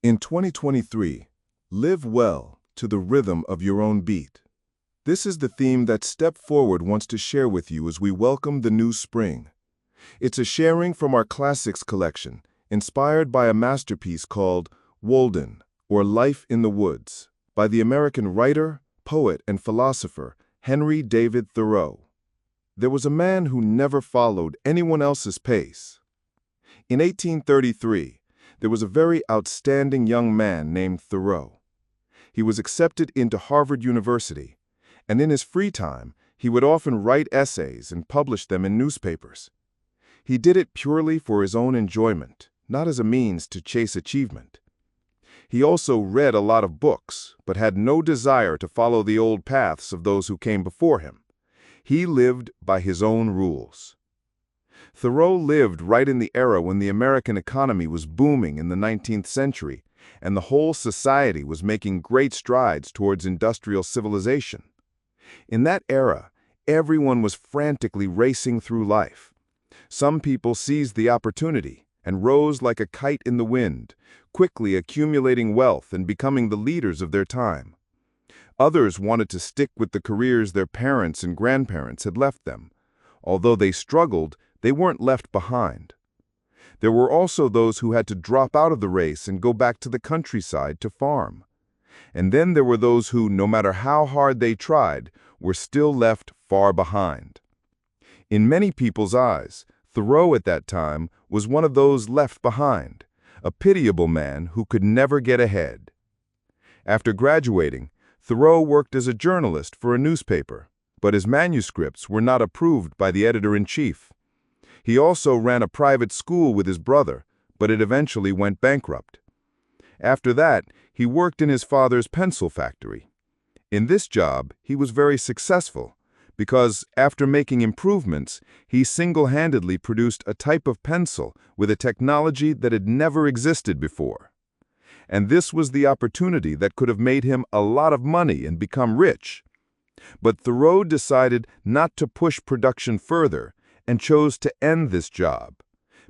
In 2023, live well to the rhythm of your own beat. This is the theme that Step Forward wants to share with you as we welcome the new spring. It's a sharing from our classics collection, inspired by a masterpiece called Walden, or Life in the Woods, by the American writer, poet, and philosopher Henry David Thoreau. There was a man who never followed anyone else's pace. In 1833, there was a very outstanding young man named Thoreau. He was accepted into Harvard University, and in his free time, he would often write essays and publish them in newspapers. He did it purely for his own enjoyment, not as a means to chase achievement. He also read a lot of books, but had no desire to follow the old paths of those who came before him. He lived by his own rules. Thoreau lived right in the era when the American economy was booming in the 19th century, and the whole society was making great strides towards industrial civilization. In that era, everyone was frantically racing through life. Some people seized the opportunity and rose like a kite in the wind, quickly accumulating wealth and becoming the leaders of their time. Others wanted to stick with the careers their parents and grandparents had left them. Although they struggled, they weren't left behind. There were also those who had to drop out of the race and go back to the countryside to farm. And then there were those who, no matter how hard they tried, were still left far behind. In many people's eyes, Thoreau at that time was one of those left behind, a pitiable man who could never get ahead. After graduating, Thoreau worked as a journalist for a newspaper, but his manuscripts were not approved by the editor-in-chief. He also ran a private school with his brother, but it eventually went bankrupt. After that, he worked in his father's pencil factory. In this job, he was very successful because, after making improvements, he single-handedly produced a type of pencil with a technology that had never existed before. And this was the opportunity that could have made him a lot of money and become rich. But Thoreau decided not to push production further and chose to end this job,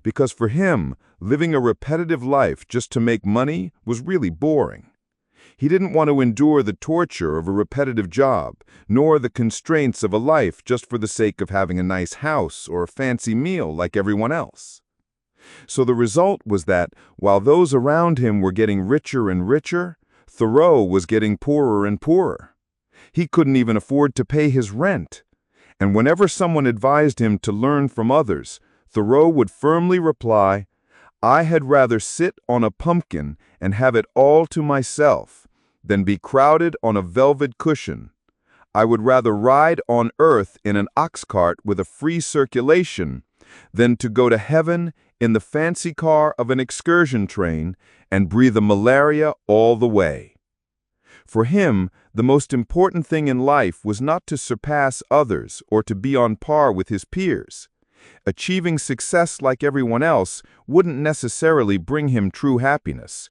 because for him, living a repetitive life just to make money was really boring. He didn't want to endure the torture of a repetitive job, nor the constraints of a life just for the sake of having a nice house or a fancy meal like everyone else. So the result was that, while those around him were getting richer and richer, Thoreau was getting poorer and poorer. He couldn't even afford to pay his rent. And whenever someone advised him to learn from others, Thoreau would firmly reply, "I had rather sit on a pumpkin and have it all to myself than be crowded on a velvet cushion. I would rather ride on earth in an ox cart with a free circulation than to go to heaven in the fancy car of an excursion train and breathe the malaria all the way." For him, the most important thing in life was not to surpass others or to be on par with his peers. Achieving success like everyone else wouldn't necessarily bring him true happiness.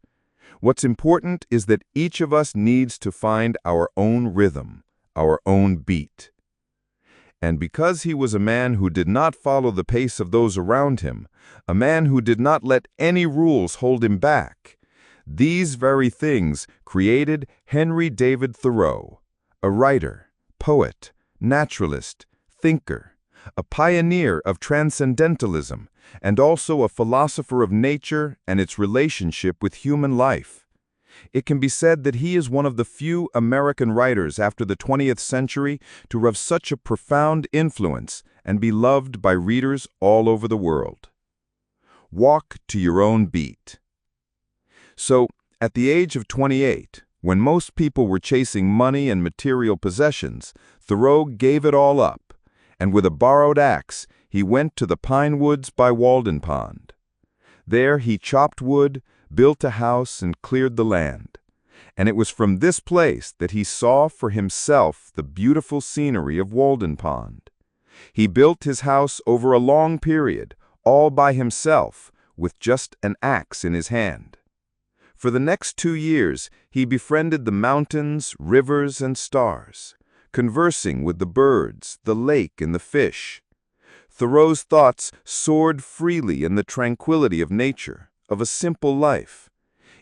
What's important is that each of us needs to find our own rhythm, our own beat. And because he was a man who did not follow the pace of those around him, a man who did not let any rules hold him back, these very things created Henry David Thoreau, a writer, poet, naturalist, thinker, a pioneer of transcendentalism, and also a philosopher of nature and its relationship with human life. It can be said that he is one of the few American writers after the 20th century to have such a profound influence and be loved by readers all over the world. Walk to your own beat. So, at the age of 28, when most people were chasing money and material possessions, Thoreau gave it all up, and with a borrowed axe, he went to the pine woods by Walden Pond. There he chopped wood, built a house, and cleared the land. And it was from this place that he saw for himself the beautiful scenery of Walden Pond. He built his house over a long period, all by himself, with just an axe in his hand. For the next 2 years, he befriended the mountains, rivers, and stars, conversing with the birds, the lake, and the fish. Thoreau's thoughts soared freely in the tranquility of nature, of a simple life.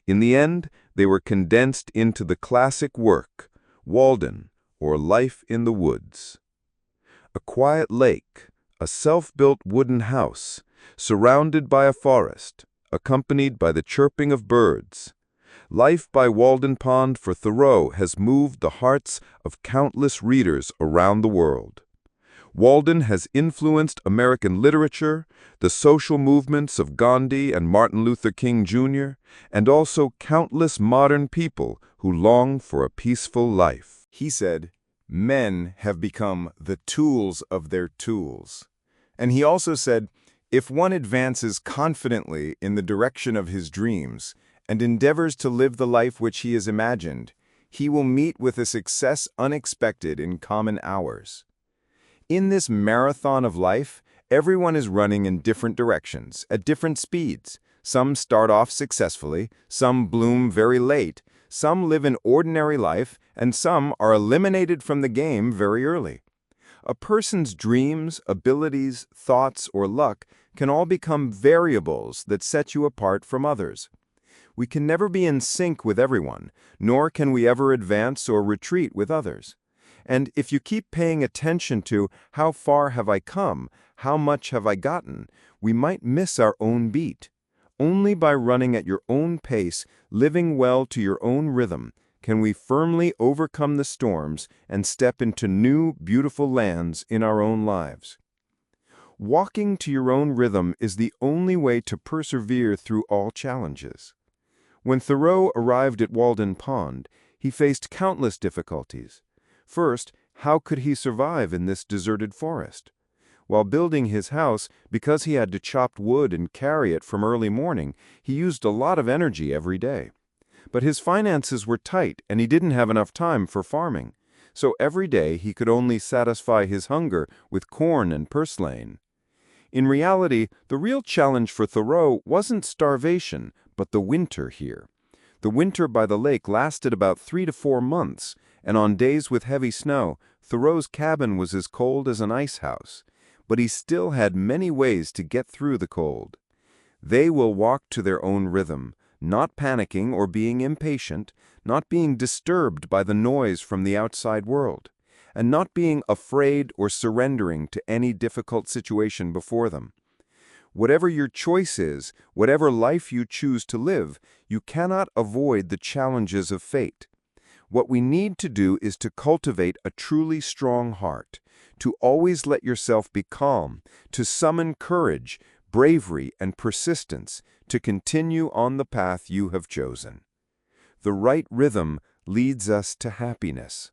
In the end, they were condensed into the classic work, Walden, or Life in the Woods. A quiet lake, a self-built wooden house, surrounded by a forest, accompanied by the chirping of birds. Life by Walden Pond for Thoreau has moved the hearts of countless readers around the world. Walden has influenced American literature, the social movements of Gandhi and Martin Luther King Jr., and also countless modern people who long for a peaceful life. He said, "Men have become the tools of their tools." And he also said, if one advances confidently in the direction of his dreams and endeavors to live the life which he has imagined, he will meet with a success unexpected in common hours. In this marathon of life, everyone is running in different directions, at different speeds. Some start off successfully, some bloom very late, some live an ordinary life, and some are eliminated from the game very early. A person's dreams, abilities, thoughts, or luck can all become variables that set you apart from others. We can never be in sync with everyone, nor can we ever advance or retreat with others. And if you keep paying attention to how far have I come, how much have I gotten, we might miss our own beat. Only by running at your own pace, living well to your own rhythm, can we firmly overcome the storms and step into new, beautiful lands in our own lives. Walking to your own rhythm is the only way to persevere through all challenges. When Thoreau arrived at Walden Pond, he faced countless difficulties. First, how could he survive in this deserted forest? While building his house, because he had to chop wood and carry it from early morning, he used a lot of energy every day. But his finances were tight and he didn't have enough time for farming. So every day he could only satisfy his hunger with corn and purslane. In reality, the real challenge for Thoreau wasn't starvation, but the winter here. The winter by the lake lasted about 3 to 4 months, and on days with heavy snow, Thoreau's cabin was as cold as an ice house. But he still had many ways to get through the cold. They will walk to their own rhythm, not panicking or being impatient, not being disturbed by the noise from the outside world, and not being afraid or surrendering to any difficult situation before them. Whatever your choice is, whatever life you choose to live, you cannot avoid the challenges of fate. What we need to do is to cultivate a truly strong heart, to always let yourself be calm, to summon courage, bravery, and persistence to continue on the path you have chosen. The right rhythm leads us to happiness.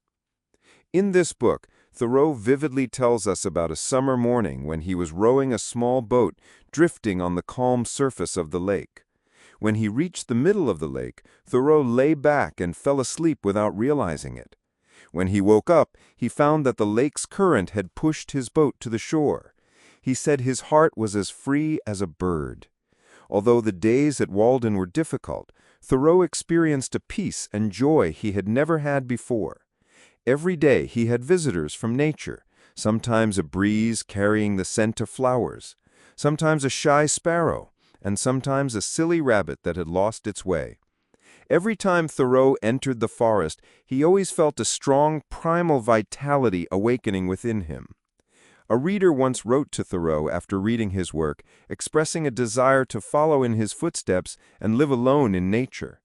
In this book, Thoreau vividly tells us about a summer morning when he was rowing a small boat drifting on the calm surface of the lake. When he reached the middle of the lake, Thoreau lay back and fell asleep without realizing it. When he woke up, he found that the lake's current had pushed his boat to the shore. He said his heart was as free as a bird. Although the days at Walden were difficult, Thoreau experienced a peace and joy he had never had before. Every day he had visitors from nature, sometimes a breeze carrying the scent of flowers, sometimes a shy sparrow, and sometimes a silly rabbit that had lost its way. Every time Thoreau entered the forest, he always felt a strong primal vitality awakening within him. A reader once wrote to Thoreau after reading his work, expressing a desire to follow in his footsteps and live alone in nature.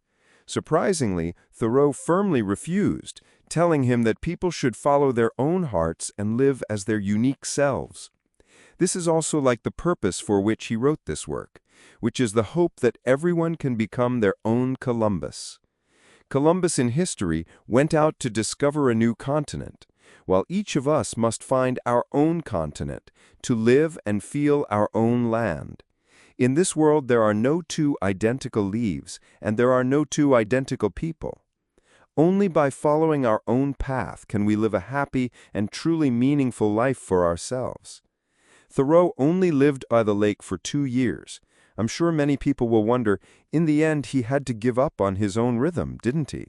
Surprisingly, Thoreau firmly refused, telling him that people should follow their own hearts and live as their unique selves. This is also like the purpose for which he wrote this work, which is the hope that everyone can become their own Columbus. Columbus in history went out to discover a new continent, while each of us must find our own continent to live and feel our own land. In this world there are no two identical leaves, and there are no two identical people. Only by following our own path can we live a happy and truly meaningful life for ourselves. Thoreau only lived by the lake for 2 years. I'm sure many people will wonder, in the end he had to give up on his own rhythm, didn't he?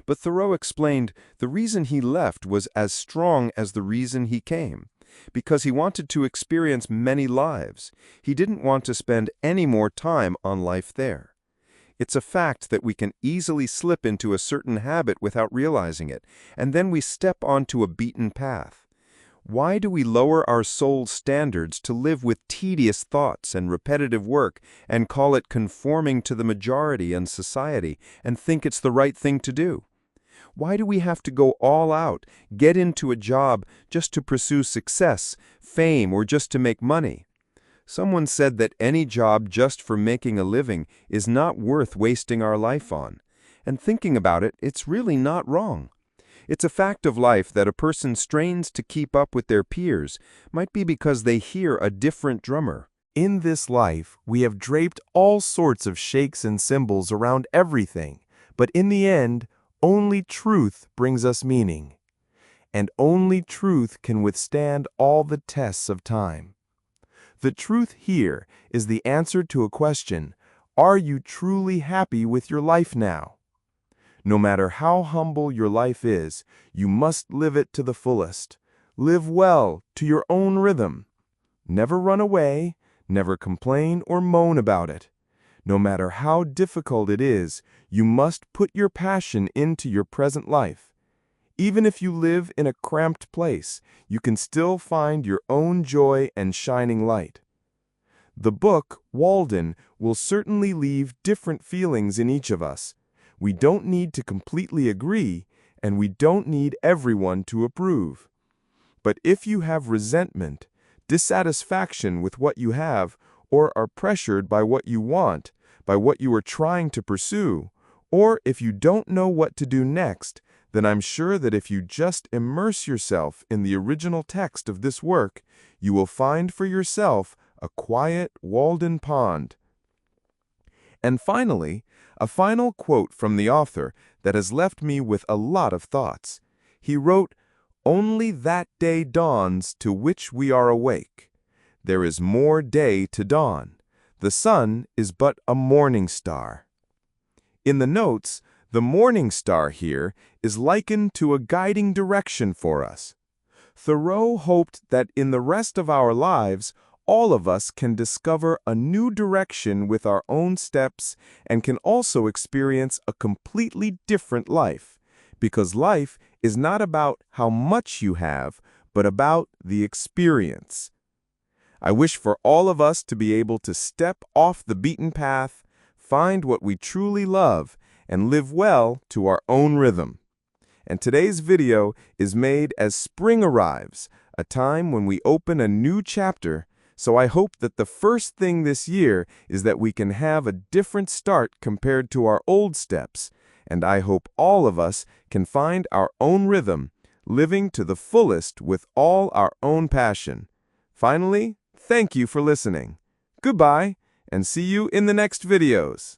But Thoreau explained the reason he left was as strong as the reason he came, because he wanted to experience many lives. He didn't want to spend any more time on life there. It's a fact that we can easily slip into a certain habit without realizing it, and then we step onto a beaten path. Why do we lower our soul's standards to live with tedious thoughts and repetitive work and call it conforming to the majority in society and think it's the right thing to do? Why do we have to go all out, get into a job just to pursue success, fame, or just to make money? Someone said that any job just for making a living is not worth wasting our life on. And thinking about it, it's really not wrong. It's a fact of life that a person strains to keep up with their peers might be because they hear a different drummer. In this life, we have draped all sorts of shakes and symbols around everything, but in the end, only truth brings us meaning. And only truth can withstand all the tests of time. The truth here is the answer to a question: are you truly happy with your life now? No matter how humble your life is, you must live it to the fullest. Live well, to your own rhythm. Never run away, never complain or moan about it. No matter how difficult it is, you must put your passion into your present life. Even if you live in a cramped place, you can still find your own joy and shining light. The book, Walden, will certainly leave different feelings in each of us. We don't need to completely agree, and we don't need everyone to approve. But if you have resentment, dissatisfaction with what you have, or are pressured by what you want, by what you are trying to pursue, or if you don't know what to do next, then I'm sure that if you just immerse yourself in the original text of this work, you will find for yourself a quiet Walden pond. And finally, a final quote from the author that has left me with a lot of thoughts. He wrote, "Only that day dawns to which we are awake. There is more day to dawn. The sun is but a morning star." In the notes, the morning star here is likened to a guiding direction for us. Thoreau hoped that in the rest of our lives, all of us can discover a new direction with our own steps and can also experience a completely different life, because life is not about how much you have, but about the experience. I wish for all of us to be able to step off the beaten path, find what we truly love, and live well to our own rhythm. And today's video is made as spring arrives, a time when we open a new chapter. So I hope that the first thing this year is that we can have a different start compared to our old steps, and I hope all of us can find our own rhythm, living to the fullest with all our own passion. Finally, thank you for listening. Goodbye, and see you in the next videos.